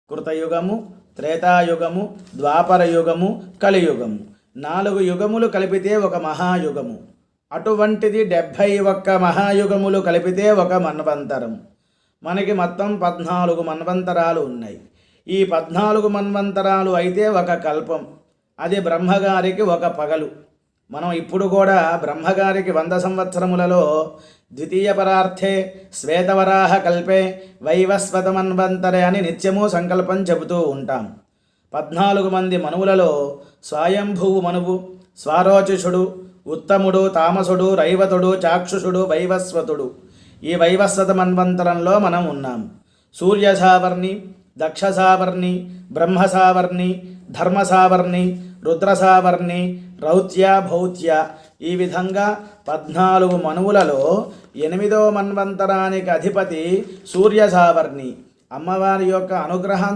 కృతయుగము, త్రేతాయుగము, ద్వాపరయుగము, కలియుగము. 4 యుగములు కలిపితే ఒక మహాయుగము. అటువంటిది 71 మహాయుగములు కలిపితే ఒక మన్వంతరం. మనకి మొత్తం 14 మన్వంతరాలు ఉన్నాయి. ఈ 14 మన్వంతరాలు అయితే ఒక కల్పం. అది బ్రహ్మగారికి ఒక పగలు. మనం ఇప్పుడు కూడా బ్రహ్మగారికి 100 సంవత్సరములలో ద్వితీయ పరార్థే శ్వేతవరాహ కల్పే వైవస్వత మన్వంతరే అని నిత్యము సంకల్పం చెబుతూ ఉంటాం. 14 మంది మనువులలో స్వయంభువు మనువు, స్వారోచిషుడు, ఉత్తముడు, తామసుడు, రైవతుడు, చాక్షుషుడు, వైవస్వతుడు. ఈ వైవస్వత మన్వంతరంలో మనం ఉన్నాం. సూర్యసావర్ణి, దక్షసావర్ణి, బ్రహ్మసావర్ణి, ధర్మసావర్ణి, రుద్రసావర్ణి, రౌత్య, భౌత్య. ఈ విధంగా 14 మనువులలో 8వ మన్వంతరానికి అధిపతి సూర్యసావర్ణి. అమ్మవారి యొక్క అనుగ్రహం